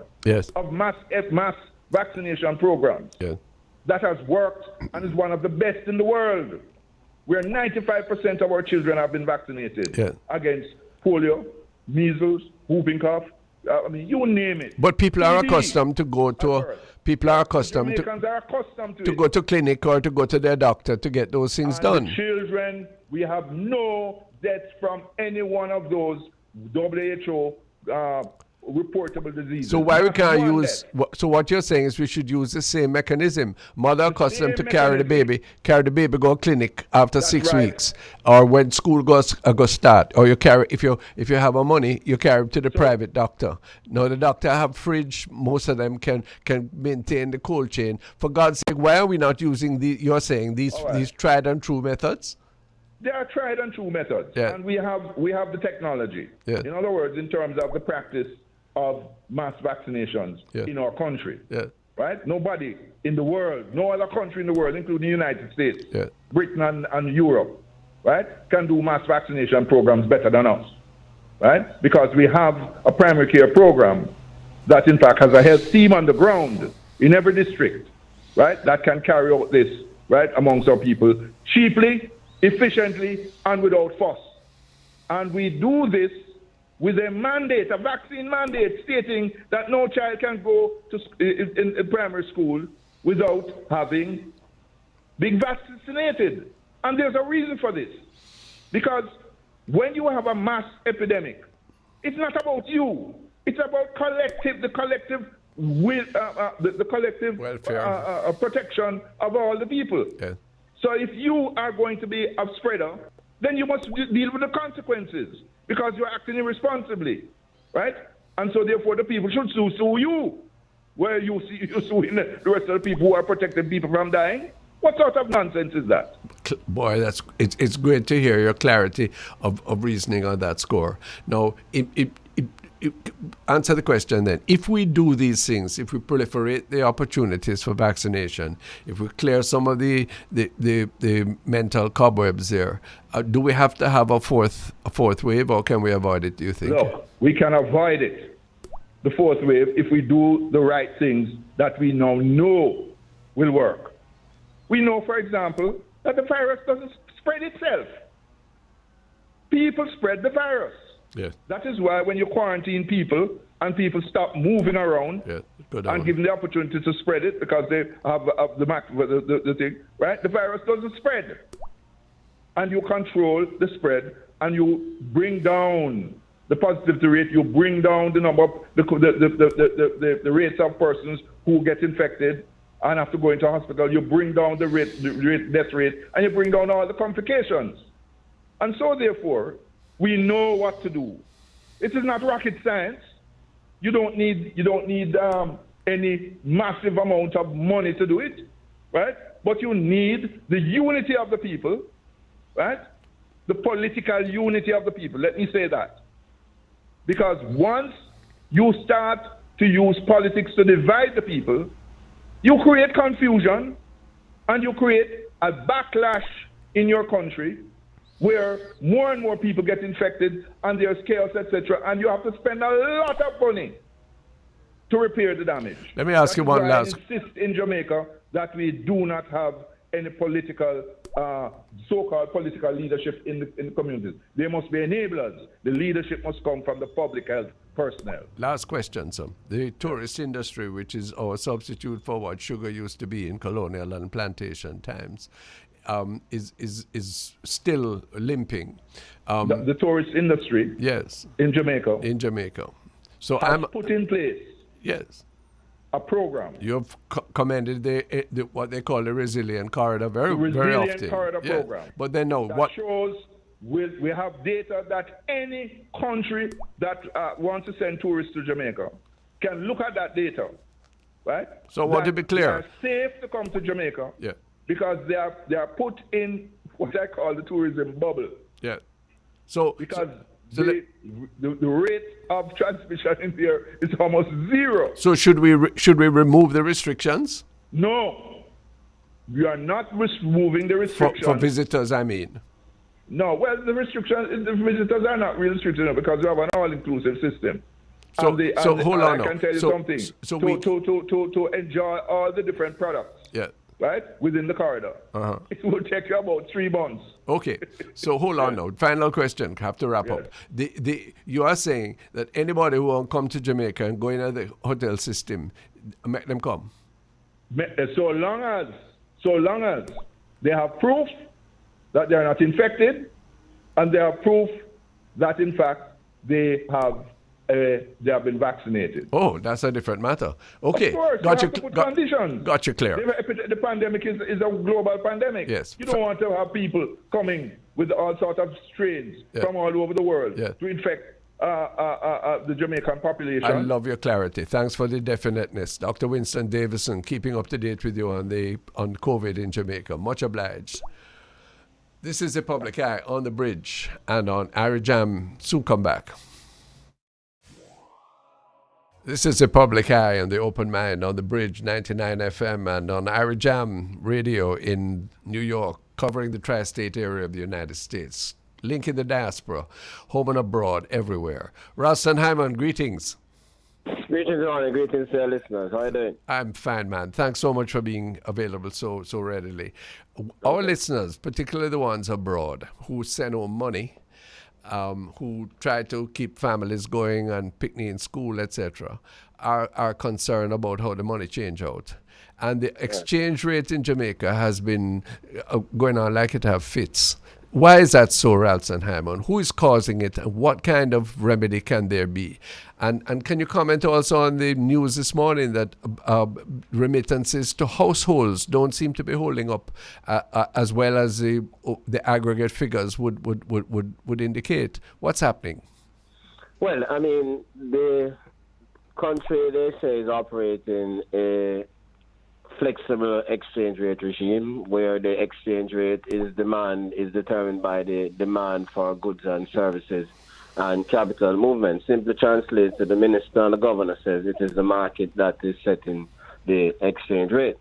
of mass vaccination programs that has worked and is one of the best in the world, where 95% of our children have been vaccinated against polio, measles, whooping cough. I mean, you name it. But people are accustomed to go to Jamaicans are accustomed to go to clinic or to go to their doctor to get those things done. The children, we have no deaths from any one of those WHO reportable diseases. So why we can't use? So what you're saying is we should use the same mechanism. Mother accustomed to carry the baby go to clinic after 6 weeks, or when school goes start, or you carry if you have a money you carry to the private doctor. Now the doctor have fridge. Most of them can maintain the cold chain. For God's sake, why are we not using you're saying these tried and true methods? They are tried and true methods, and we have the technology. In other words, in terms of the practice of mass vaccinations in our country, right? Nobody in the world, no other country in the world, including the United States, Britain and Europe, right, can do mass vaccination programs better than us, right? Because we have a primary care program that in fact has a health team on the ground in every district, right, that can carry out this, right, amongst our people cheaply, efficiently, and without fuss. And we do this with a mandate, a vaccine mandate, stating that no child can go to in primary school without having been vaccinated. And there's a reason for this. Because when you have a mass epidemic, it's not about you. It's about the collective welfare, protection of all the people. Yeah. So if you are going to be a spreader, then you must deal with the consequences because you're acting irresponsibly, right? And so therefore the people should sue you, where you suing the rest of the people who are protecting people from dying. What sort of nonsense is that? Boy, it's great to hear your clarity of reasoning on that score. Now, answer the question then. If we do these things, if we proliferate the opportunities for vaccination, if we clear some of the mental cobwebs there, do we have to have a fourth wave, or can we avoid it, do you think? Look, we can avoid it, the fourth wave, if we do the right things that we now know will work. We know, for example, that the virus doesn't spread itself. People spread the virus. Yes. That is why when you quarantine people and people stop moving around and give them the opportunity to spread it because they have the thing, right? The virus doesn't spread. And you control the spread and you bring down the positivity rate, you bring down the number of the rates of persons who get infected and have to go into hospital. You bring down the death rate, and you bring down all the complications. And so therefore, we know what to do. It is not rocket science. You don't need any massive amount of money to do it, right? But you need the unity of the people, right? The political unity of the people. Let me say that. Because once you start to use politics to divide the people, you create confusion and you create a backlash in your country where more and more people get infected and there's chaos, etc., and you have to spend a lot of money to repair the damage. Let me ask you one last. I insist in Jamaica that we do not have any political, so-called political leadership in the communities. There must be enablers. The leadership must come from the public health personnel. Last question, sir. The tourist industry, which is our substitute for what sugar used to be in colonial and plantation times, is still limping. The tourist industry, yes, in Jamaica. So has put in place, yes, a program. You've commended the what they call the resilient corridor very often. Resilient corridor program. But then no, that what shows we have data that any country that wants to send tourists to Jamaica can look at that data, right? So what to be clear, they are safe to come to Jamaica. Yeah. Because they are put in what I call the tourism bubble. Yeah. So because the rate of transmission in there is almost zero. So should we remove the restrictions? No, we are not removing the restrictions for visitors. I mean. No, well, the visitors are not really restricted because we have an all-inclusive system. So hold on. I can tell you something. To enjoy all the different products. Yeah. Right? Within the corridor. Uh-huh. It will take you about 3 months. Okay. So hold on now. Final question. Have to wrap up. You are saying that anybody who won't come to Jamaica and go into the hotel system, make them come? So long as they have proof that they are not infected and they have proof that in fact they have been vaccinated. Oh, that's a different matter. Okay. Of course, conditions. Got you clear. The pandemic is a global pandemic. Yes. You don't want to have people coming with all sorts of strains from all over the world to infect the Jamaican population. I love your clarity. Thanks for the definiteness. Dr. Winston Davison, keeping up to date with you on COVID in Jamaica. Much obliged. This is the Public Eye on the Bridge and on Irie Jam. Soon come back. This is the Public Eye and the Open Mind on the Bridge 99 FM and on Irie Jam Radio in New York covering the tri-state area of the United States, linking the diaspora, home and abroad, everywhere. Ralston Hyman, greetings. Greetings, Ronnie. Greetings to your listeners. How are you doing? I'm fine, man. Thanks so much for being available so readily. Our listeners, particularly the ones abroad who send home money, who try to keep families going and picnic in school, etc., are concerned about how the money change out. And the exchange rate in Jamaica has been going on like it have fits. Why is that so, Ralston Hyman? Who is causing it, and what kind of remedy can there be? And can you comment also on the news this morning that remittances to households don't seem to be holding up as well as the aggregate figures would indicate? What's happening? Well, I mean, the country, they say, is operating a flexible exchange rate regime where the exchange rate is determined by the demand for goods and services and capital movement. Simply translated, the minister and the governor says it is the market that is setting the exchange rate.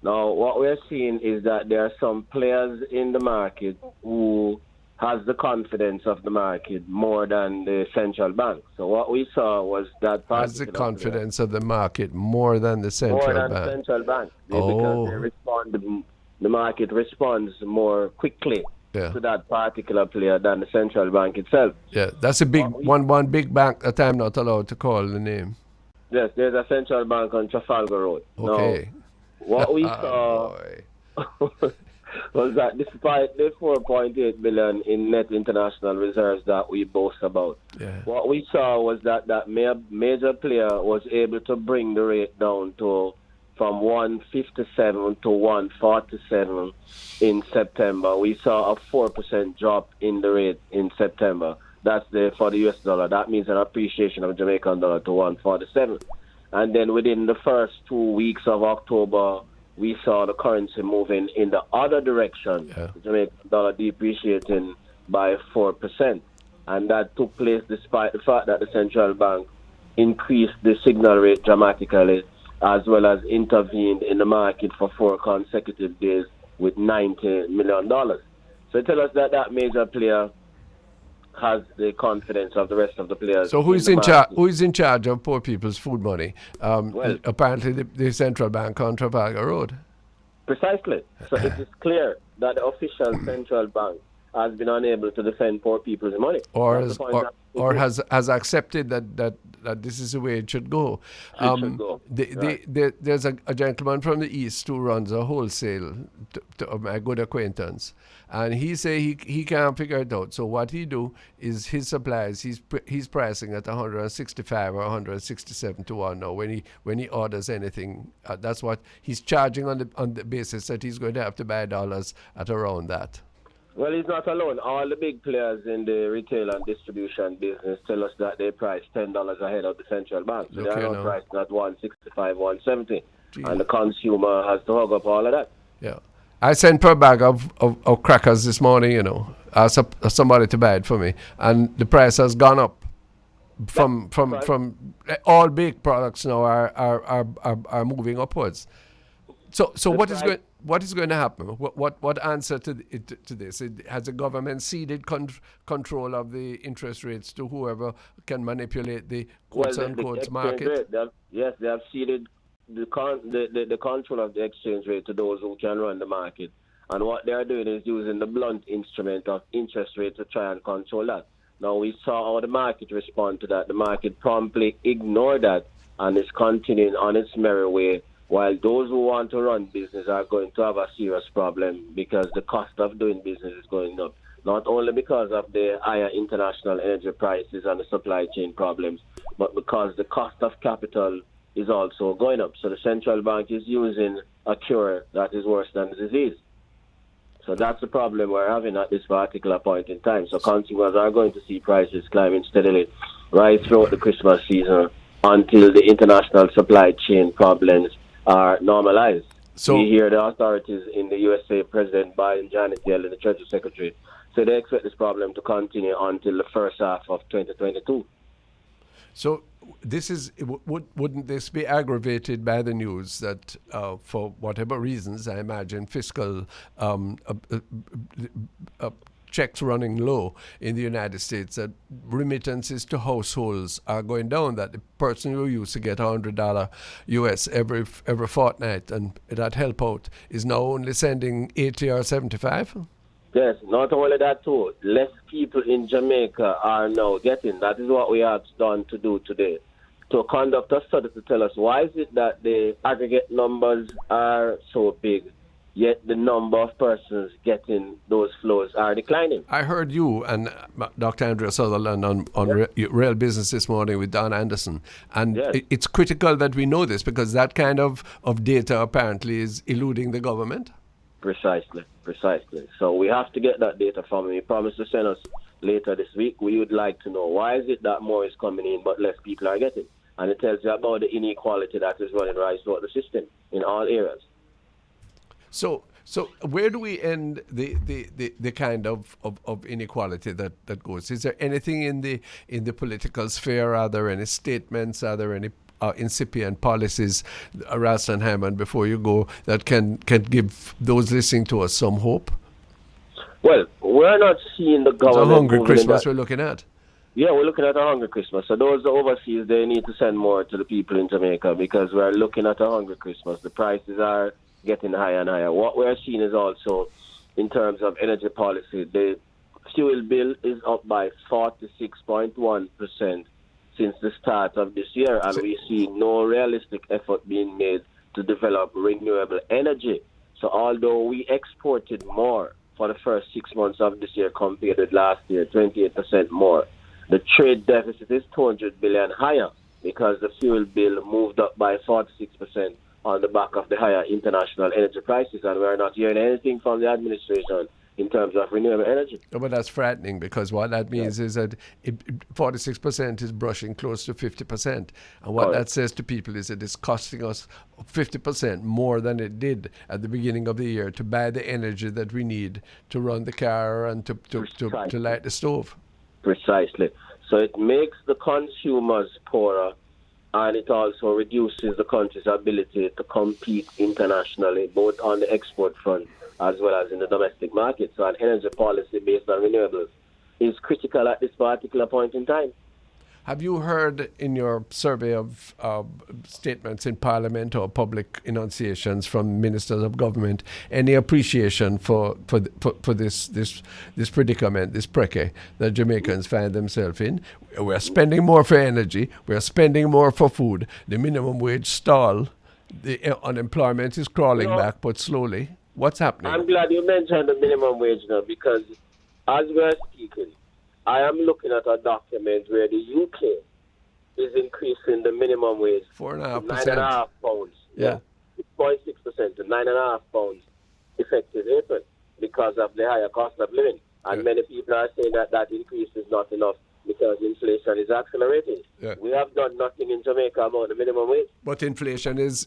Now, what we're seeing is that there are some players in the market who has the confidence of the market more than the central bank. So what we saw was that has the confidence of the market more than the central bank. More than the central bank. Because the market responds more quickly to that particular player than the central bank itself. Yeah, that's a big one big bank that I'm not allowed to call the name. Yes, there's a central bank on Trafalgar Road. Okay. Now, what we saw was that despite the 4.8 billion in net international reserves that we boast about, what we saw was that major player was able to bring the rate down from 157 to 147 in September. We saw a 4% drop in the rate in September. That's for the US dollar. That means an appreciation of Jamaican dollar to 147. And then within the first 2 weeks of October, we saw the currency moving in the other direction, the Jamaican dollar depreciating by 4%. And that took place despite the fact that the central bank increased the signal rate dramatically, as well as intervened in the market for 4 consecutive days with $90 million. So it tells us that major player has the confidence of the rest of the players. So who is in charge of poor people's food money? Apparently the central bank on Trafalgar Road. Precisely. So it is clear that the official central bank has been unable to defend poor people's money. Or has accepted that this is the way it should go. There's a gentleman from the East who runs a wholesale of my good acquaintance. And he say he can't figure it out. So what he do is his supplies, he's pricing at 165 or 167 to 1 now when he orders anything. That's what he's charging on the basis that he's going to have to buy dollars at around that. Well, he's not alone. All the big players in the retail and distribution business tell us that they price $10 ahead of the central bank. So they are now pricing at 165, 170. Jeez. And the consumer has to hug up all of that. Yeah. I sent per bag of crackers this morning, asked somebody to buy it for me. And the price has gone up from all baked products now are moving upwards. So what is going to happen? What answer to this? Has the government ceded control of the interest rates to whoever can manipulate the quotes-unquote market? They have ceded the control of the exchange rate to those who can run the market. And what they are doing is using the blunt instrument of interest rate to try and control that. Now, we saw how the market respond to that. The market promptly ignored that and is continuing on its merry way, while those who want to run business are going to have a serious problem because the cost of doing business is going up, not only because of the higher international energy prices and the supply chain problems, but because the cost of capital is also going up. So the central bank is using a cure that is worse than the disease. So that's the problem we're having at this particular point in time. So consumers are going to see prices climbing steadily right throughout the Christmas season until the international supply chain problems are normalized. So we hear the authorities in the USA, President Biden, Janet Yellen, the Treasury Secretary, so they expect this problem to continue until the first half of 2022. So this is wouldn't this be aggravated by the news that for whatever reasons, I imagine fiscal checks running low in the United States, that remittances to households are going down, that the person who used to get $100 US every fortnight and that help out is now only sending 80 or 75? Yes, not only that too. Less people in Jamaica are now getting. That is what we are done to do today. To conduct a study to tell us why is it that the aggregate numbers are so big, yet the number of persons getting those flows are declining. I heard you and Dr. Andrea Sutherland on Real Business this morning with Don Anderson. And it's critical that we know this, because that kind of data apparently is eluding the government. Precisely. So we have to get that data from him. He promised to send us later this week. We would like to know why is it that more is coming in but less people are getting. And it tells you about the inequality that is running right throughout the system in all areas. So where do we end the kind of inequality that goes? Is there anything in the political sphere? Are there any statements? Are there any incipient policies, Ras and Hammond, before you go, that can give those listening to us some hope? Well, we're not seeing the government. It's a hungry Christmas we're looking at. Yeah, we're looking at a hungry Christmas. So those overseas, they need to send more to the people in Jamaica, because we're looking at a hungry Christmas. The prices are getting higher and higher. What we're seeing is also, in terms of energy policy, the fuel bill is up by 46.1% since the start of this year, and we see no realistic effort being made to develop renewable energy. So although we exported more for the first 6 months of this year compared with last year, 28% more, the trade deficit is 200 billion higher, because the fuel bill moved up by 46% on the back of the higher international energy prices, and we're not hearing anything from the administration in terms of renewable energy. No, but that's frightening, because what that means is that 46% is brushing close to 50%. And what that says to people is that it's costing us 50% more than it did at the beginning of the year to buy the energy that we need to run the car and to light the stove. Precisely. So it makes the consumers poorer, and it also reduces the country's ability to compete internationally, both on the export front as well as in the domestic market. So an energy policy based on renewables is critical at this particular point in time. Have you heard in your survey of statements in Parliament or public enunciations from ministers of government any appreciation for this predicament, this precce that Jamaicans find themselves in? We're spending more for energy. We're spending more for food. The minimum wage stall. The unemployment is crawling back, but slowly. What's happening? I'm glad you mentioned the minimum wage now, because as we're speaking, I am looking at a document where the UK is increasing the minimum wage 4.5%. £9.5. Yeah. 6.6% to £9.5 effective April, because of the higher cost of living. And many people are saying that increase is not enough because inflation is accelerating. Yeah. We have done nothing in Jamaica about the minimum wage. But inflation is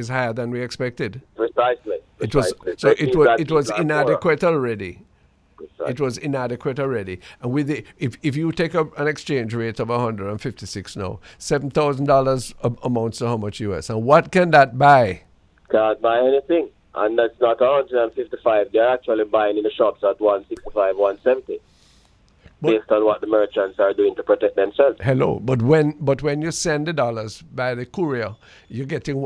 higher than we expected. Precisely. It was inadequate already. It was inadequate already. And with if you take an exchange rate of 156 now, $7,000 amounts to how much US? And what can that buy? Can't buy anything. And that's not 155. They're actually buying in the shops at 165, 170. Based on what the merchants are doing to protect themselves. Hello, but when you send the dollars by the courier, you're getting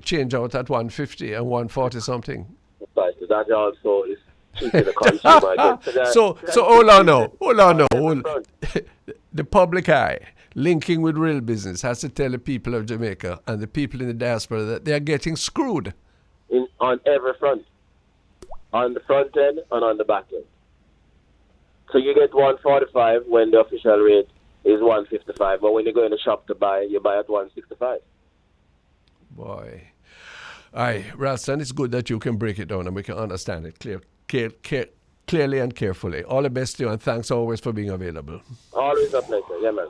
change out at 150 and 140 something. Precisely. That also is cheating the consumer. So hold on now. The public eye, linking with real business, has to tell the people of Jamaica and the people in the diaspora that they are getting screwed. On every front. On the front end and on the back end. So you get 145 when the official rate is 155, but when you go in the shop to buy, you buy at 165. Boy. Aye, Ralston, it's good that you can break it down and we can understand it clearly and carefully. All the best to you, and thanks always for being available. Always a pleasure, yeah, man.